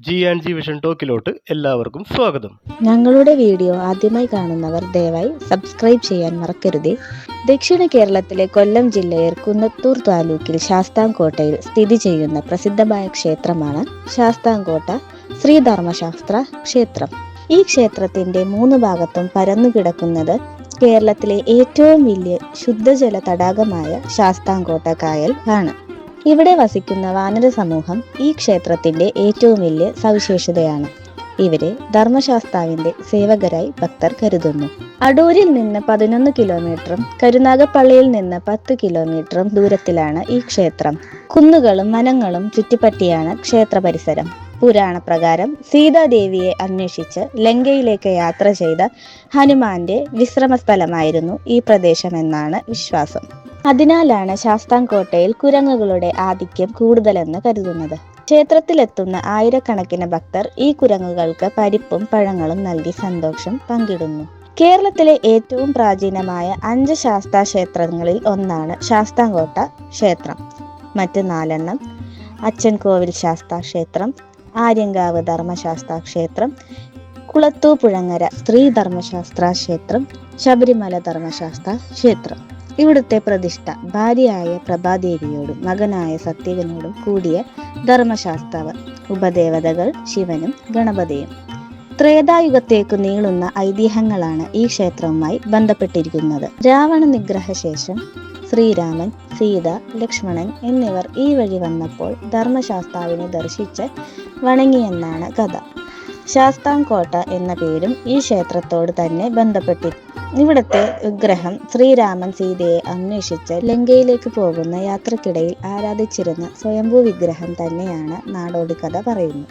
G&G vision ടോക്കിലോട്ട് എല്ലാവർക്കും സ്വാഗതം. ഞങ്ങളുടെ വീഡിയോ ആദ്യമായി കാണുന്നവർ ദയവായി സബ്സ്ക്രൈബ് ചെയ്യാൻ മറക്കരുതേ. ദക്ഷിണ കേരളത്തിലെ കൊല്ലം ജില്ലയിൽ കുന്നത്തൂർ താലൂക്കിൽ ശാസ്താംകോട്ടയിൽ സ്ഥിതി ചെയ്യുന്ന പ്രസിദ്ധമായ ക്ഷേത്രമാണ് ശാസ്താംകോട്ട ശ്രീധർമ്മശാസ്ത്ര ക്ഷേത്രം. ഈ ക്ഷേത്രത്തിന്റെ 3 ഭാഗത്തും പരന്നുകിടക്കുന്നത് കേരളത്തിലെ ഏറ്റവും വലിയ ശുദ്ധജല തടാകമായ ശാസ്താംകോട്ട കായൽ ആണ്. ഇവിടെ വസിക്കുന്ന വാനര സമൂഹം ഈ ക്ഷേത്രത്തിന്റെ ഏറ്റവും വലിയ സവിശേഷതയാണ്. ഇവരെ ധർമ്മശാസ്താവിന്റെ സേവകരായി ഭക്തർ കരുതുന്നു. അടൂരിൽ നിന്ന് 11 കിലോമീറ്ററും കരുനാഗപ്പള്ളിയിൽ നിന്ന് 10 കിലോമീറ്ററും ദൂരത്തിലാണ് ഈ ക്ഷേത്രം. കുന്നുകളും വനങ്ങളും ചുറ്റിപ്പറ്റിയാണ് ക്ഷേത്ര പരിസരം. പുരാണ പ്രകാരം സീതാദേവിയെ അന്വേഷിച്ച് ലങ്കയിലേക്ക് യാത്ര ചെയ്ത ഹനുമാന്റെ വിശ്രമ സ്ഥലമായിരുന്നു ഈ പ്രദേശമെന്നാണ് വിശ്വാസം. അതിനാലാണ് ശാസ്താംകോട്ടയിൽ കുരങ്ങുകളുടെ ആധിക്യം കൂടുതലെന്ന് കരുതുന്നത്. ക്ഷേത്രത്തിലെത്തുന്ന ആയിരക്കണക്കിന് ഭക്തർ ഈ കുരങ്ങുകൾക്ക് പരിപ്പും പഴങ്ങളും നൽകി സന്തോഷം പങ്കിടുന്നു. കേരളത്തിലെ ഏറ്റവും പ്രാചീനമായ 5 ശാസ്താ ക്ഷേത്രങ്ങളിൽ ഒന്നാണ് ശാസ്താംകോട്ട ക്ഷേത്രം. മറ്റ് 4 അച്ചൻകോവിൽ ശാസ്താ ക്ഷേത്രം, ആര്യങ്കാവ് ധർമ്മശാസ്ത്ര ക്ഷേത്രം, കുളത്തൂപ്പുഴങ്ങര ശ്രീ ധർമ്മശാസ്ത്ര ക്ഷേത്രം, ശബരിമല ധർമ്മശാസ്ത്ര ക്ഷേത്രം. ഇവിടുത്തെ പ്രതിഷ്ഠ ഭാര്യയായ പ്രഭാദേവിയോടും മകനായ സത്യവനോടും കൂടിയ ധർമ്മശാസ്താവ്. ഉപദേവതകൾ ശിവനും ഗണപതിയും. ത്രേതായുഗത്തേക്കു നീളുന്ന ഐതിഹ്യങ്ങളാണ് ഈ ക്ഷേത്രവുമായി ബന്ധപ്പെട്ടിരിക്കുന്നത്. രാവണ നിഗ്രഹശേഷം ശ്രീരാമൻ, സീത, ലക്ഷ്മണൻ എന്നിവർ ഈ വഴി വന്നപ്പോൾ ധർമ്മശാസ്താവിനെ ദർശിച്ച് വണങ്ങിയെന്നാണ് കഥ. ശാസ്താംകോട്ട എന്ന പേരും ഈ ക്ഷേത്രത്തോട് തന്നെ ബന്ധപ്പെട്ടിരിക്കുന്നു. ഇവിടുത്തെ വിഗ്രഹം ശ്രീരാമൻ സീതയെ അന്വേഷിച്ച് ലങ്കയിലേക്ക് പോകുന്ന യാത്രക്കിടയിൽ ആരാധിച്ചിരുന്ന സ്വയംഭൂ വിഗ്രഹം തന്നെയാണ് നാടോടി കഥ പറയുന്നു.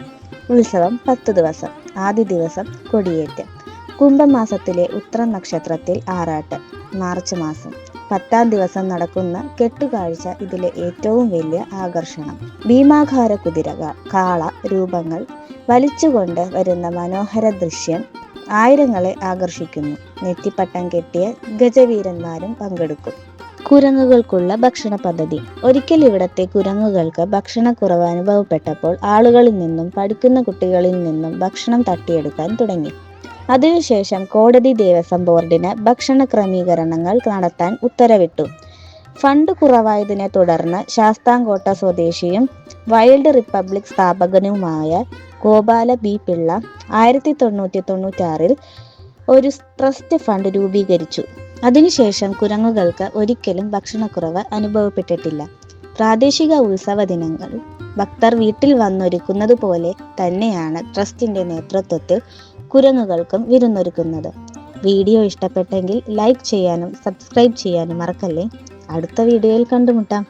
ഉത്സവം 10 ദിവസം. ആദ്യ ദിവസം കൊടിയേറ്റം. കുംഭമാസത്തിലെ ഉത്രം നക്ഷത്രത്തിൽ ആറാട്ട്. മാർച്ച് മാസം 10-ാം ദിവസം നടക്കുന്ന കെട്ടുകാഴ്ച ഇതിലെ ഏറ്റവും വലിയ ആകർഷണം. ഭീമാകാര കുതിര, കാള രൂപങ്ങൾ വലിച്ചുകൊണ്ട് വരുന്ന മനോഹര ദൃശ്യം ആയിരങ്ങളെ ആകർഷിക്കുന്നു. നെറ്റിപ്പട്ടം കെട്ടിയ ഗജവീരന്മാരും പങ്കെടുക്കും. കുരങ്ങുകൾക്കുള്ള ഭക്ഷണ പദ്ധതി. ഒരിക്കൽ ഇവിടത്തെ കുരങ്ങുകൾക്ക് ഭക്ഷണക്കുറവ് അനുഭവപ്പെട്ടപ്പോൾ ആളുകളിൽ നിന്നും പഠിക്കുന്ന കുട്ടികളിൽ നിന്നും ഭക്ഷണം തട്ടിയെടുക്കാൻ തുടങ്ങി. അതിനുശേഷം കോടതി ദേവസ്വം ബോർഡിന് ഭക്ഷണ ക്രമീകരണങ്ങൾ നടത്താൻ ഉത്തരവിട്ടു. ഫണ്ട് കുറവായതിനെ തുടർന്ന് ശാസ്താംകോട്ട സ്വദേശിയും വൈൽഡ് റിപ്പബ്ലിക് സ്ഥാപകനുമായ ഗോപാല ബി പിള്ള 1996 ഒരു ട്രസ്റ്റ് ഫണ്ട് രൂപീകരിച്ചു. അതിനുശേഷം കുരങ്ങുകൾക്ക് ഒരിക്കലും ഭക്ഷണക്കുറവ് അനുഭവപ്പെട്ടിട്ടില്ല. പ്രാദേശിക ഉത്സവ ദിനങ്ങൾ ഭക്തർ വീട്ടിൽ വന്നൊരുക്കുന്നത് പോലെ തന്നെയാണ് ട്രസ്റ്റിന്റെ നേതൃത്വത്തിൽ കുരങ്ങുകൾക്കും വിരുന്നൊരുക്കുന്നത്. വീഡിയോ ഇഷ്ടപ്പെട്ടെങ്കിൽ ലൈക്ക് ചെയ്യാനും സബ്സ്ക്രൈബ് ചെയ്യാനും മറക്കല്ലേ. അടുത്ത വീഡിയോയിൽ കണ്ടുമുട്ടാം.